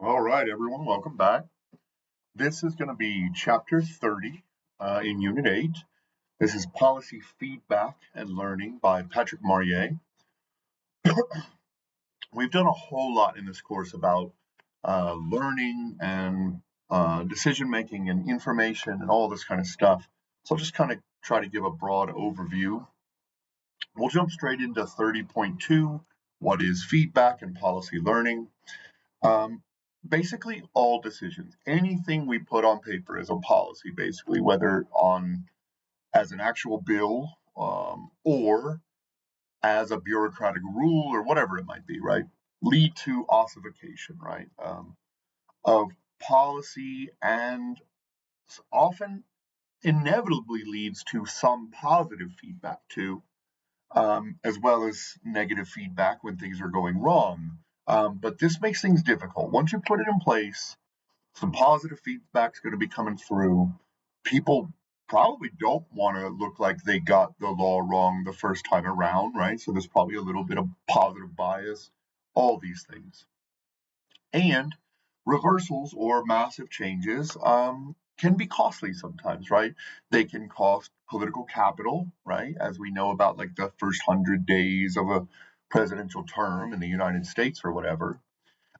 All right, everyone, welcome back. This is going to be Chapter 30 in Unit 8. This is Policy Feedback and Learning by Patrick Marier. We've done a whole lot in this course about learning and decision making and information and all this kind of stuff. So I'll just kind of try to give a broad overview. We'll jump straight into 30.2. What is feedback and policy learning? Um, Basically, all decisions, anything we put on paper is a policy, basically, whether on as an actual bill or as a bureaucratic rule or whatever it might be, right? Lead to ossification, right? Of policy and often inevitably leads to some positive feedback too, as well as negative feedback when things are going wrong. But this makes things difficult. Once you put it in place, some positive feedback's going to be coming through. People probably don't want to look like they got the law wrong the first time around, right? So there's probably a little bit of positive bias, all these things. And reversals or massive changes can be costly sometimes, right? They can cost political capital, right? As we know about like the first 100 days of a presidential term in the United States or whatever.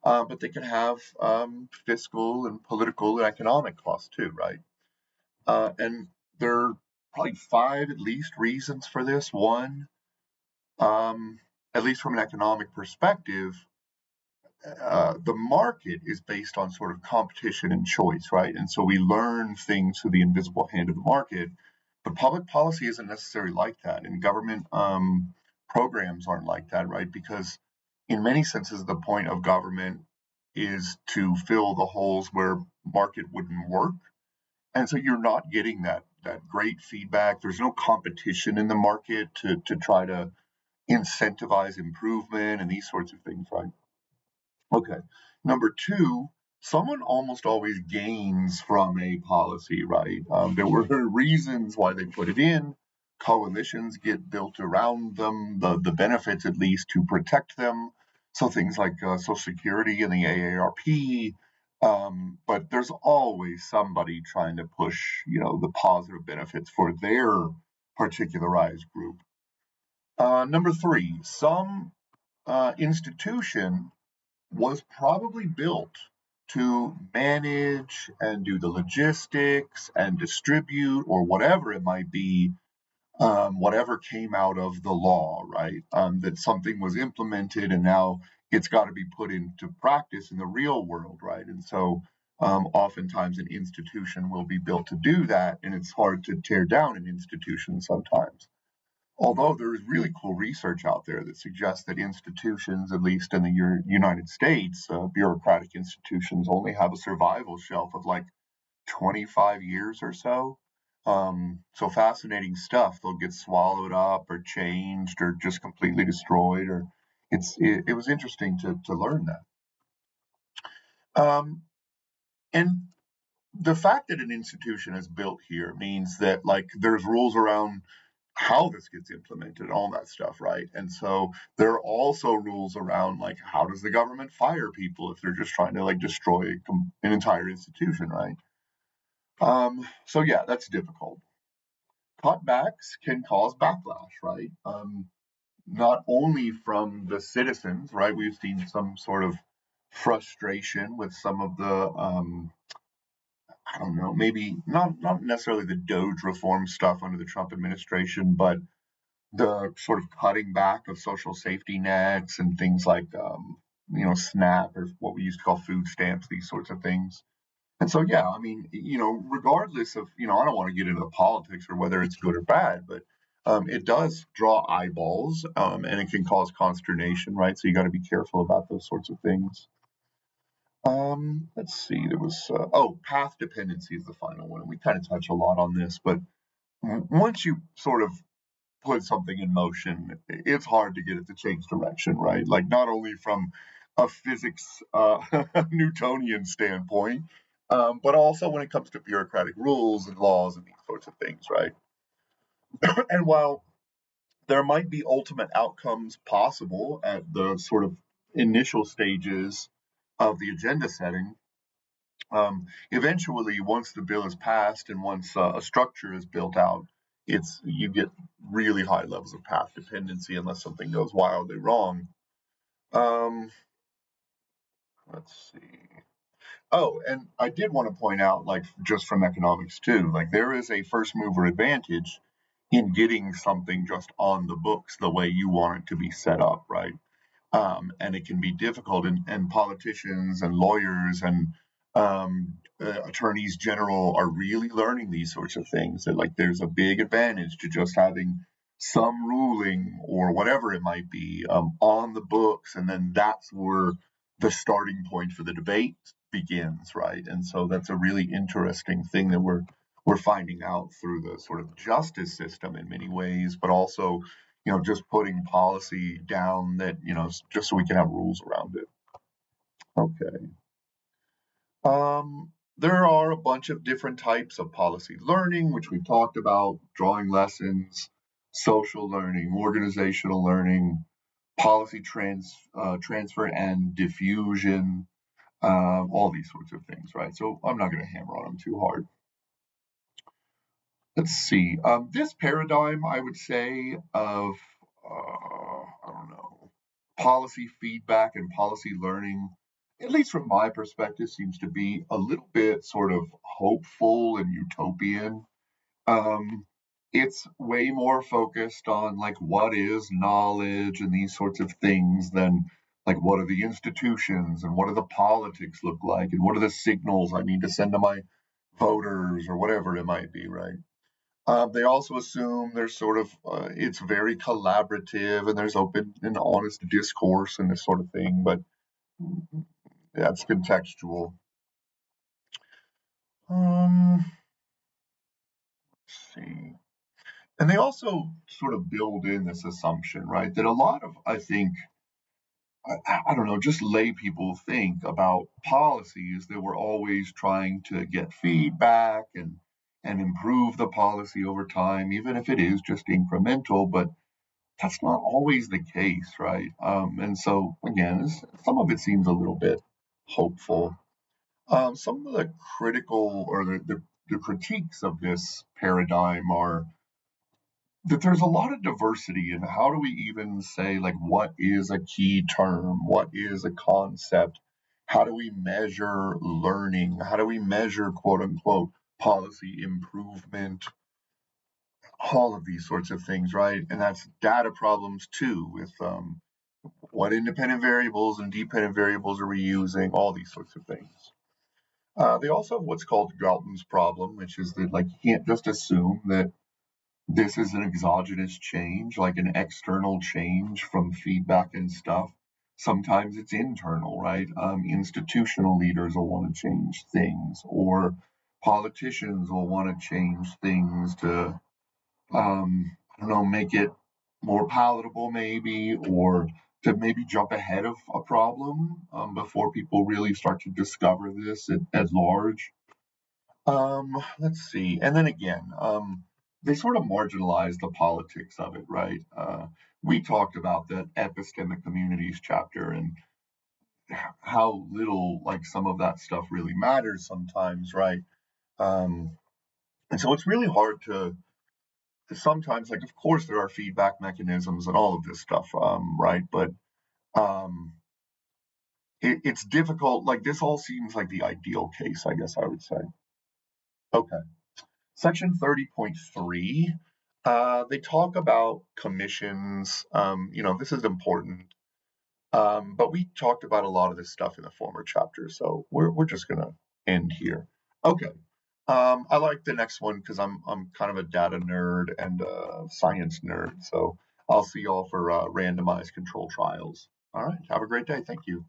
But they can have fiscal and political and economic costs too, right? And there are probably five at least reasons for this. One, um, at least from an economic perspective, the market is based on sort of competition and choice, right? And so we learn things through the invisible hand of the market. But public policy isn't necessarily like that, and government programs aren't like that, right? Because in many senses, the point of government is to fill the holes where market wouldn't work, and so you're not getting that great feedback. There's no competition in the market to try to incentivize improvement and these sorts of things, right? Okay. Number two, someone almost always gains from a policy, right? There were reasons why they put it in. Coalitions get built around them, the benefits at least to protect them. So things like Social Security and the AARP. But there's always somebody trying to push, the positive benefits for their particularized group. Number three, some institution was probably built to manage and do the logistics and distribute or whatever it might be, whatever came out of the law, right? That something was implemented and now it's got to be put into practice in the real world, right? And so oftentimes an institution will be built to do that, and it's hard to tear down an institution sometimes. Although there is really cool research out there that suggests that institutions, at least in the United States, bureaucratic institutions only have a survival shelf of like 25 years or so. So fascinating stuff. They'll get swallowed up or changed or just completely destroyed. Or it was interesting to learn that. And the fact that an institution is built here means that like there's rules around how this gets implemented, all that stuff, right? And so there are also rules around like how does the government fire people if they're just trying to like destroy an entire institution, right? So yeah, that's difficult. Cutbacks can cause backlash, right? Not only from the citizens, right? We've seen some sort of frustration with some of the I don't know, maybe not necessarily the Doge reform stuff under the Trump administration, but the sort of cutting back of social safety nets and things like SNAP or what we used to call food stamps, these sorts of things. And so, yeah, I mean, regardless of, I don't want to get into the politics or whether it's good or bad, but it does draw eyeballs and it can cause consternation, right? So you got to be careful about those sorts of things. Let's see, there was, path dependency is the final one. And we kind of touch a lot on this, but once you sort of put something in motion, it's hard to get it to change direction, right? Like not only from a physics Newtonian standpoint, but also when it comes to bureaucratic rules and laws and these sorts of things, right? And while there might be ultimate outcomes possible at the sort of initial stages, of the agenda setting. Eventually, once the bill is passed and once a structure is built out, you get really high levels of path dependency unless something goes wildly wrong. Um, let's see. Oh, and I did want to point out, like, just from economics too, like, there is a first mover advantage in getting something just on the books the way you want it to be set up, right? And it can be difficult. And politicians and lawyers and attorneys general are really learning these sorts of things. That like there's a big advantage to just having some ruling or whatever it might be on the books, and then that's where the starting point for the debate begins, right? And so that's a really interesting thing that we're finding out through the sort of justice system in many ways, but also just putting policy down that, just so we can have rules around it. Okay. There are a bunch of different types of policy learning, which we've talked about: drawing lessons, social learning, organizational learning, policy transfer and diffusion, all these sorts of things, right? So I'm not going to hammer on them too hard. Let's see. This paradigm, I would say, of, I don't know, policy feedback and policy learning, at least from my perspective, seems to be a little bit sort of hopeful and utopian. Um, it's way more focused on like what is knowledge and these sorts of things than like what are the institutions and what do the politics look like and what are the signals I need to send to my voters or whatever it might be, right? They also assume there's sort of it's very collaborative and there's open and honest discourse and this sort of thing, but that's contextual. Let's see. And they also sort of build in this assumption, right, that a lot of, I think, I don't know, just lay people think about policies that we're always trying to get feedback and improve the policy over time, even if it is just incremental. But that's not always the case, right? And so, again, some of it seems a little bit hopeful. Some of the critical or the critiques of this paradigm are that there's a lot of diversity in how do we even say, like, what is a key term? What is a concept? How do we measure learning? How do we measure, quote unquote, policy improvement? All of these sorts of things, right? And that's data problems too, with what independent variables and dependent variables are we using, all these sorts of things. They also have what's called Galton's problem, which is that like you can't just assume that this is an exogenous change, like an external change from feedback and stuff. Sometimes it's internal, right? Institutional leaders will want to change things, or politicians will want to change things to I don't know, make it more palatable maybe, or to maybe jump ahead of a problem before people really start to discover this at large. Let's see. And then again, they sort of marginalize the politics of it, right? We talked about the epistemic communities chapter and how little like some of that stuff really matters sometimes, right? Um, and so it's really hard to sometimes, like, of course there are feedback mechanisms and all of this stuff, right? But um, it's difficult. Like, this all seems like the ideal case, I guess I would say. Okay. Section 30.3, they talk about commissions. This is important. But we talked about a lot of this stuff in the former chapter, so we're just gonna end here. Okay. I like the next one because I'm kind of a data nerd and a science nerd. So I'll see y'all for randomized control trials. All right. Have a great day. Thank you.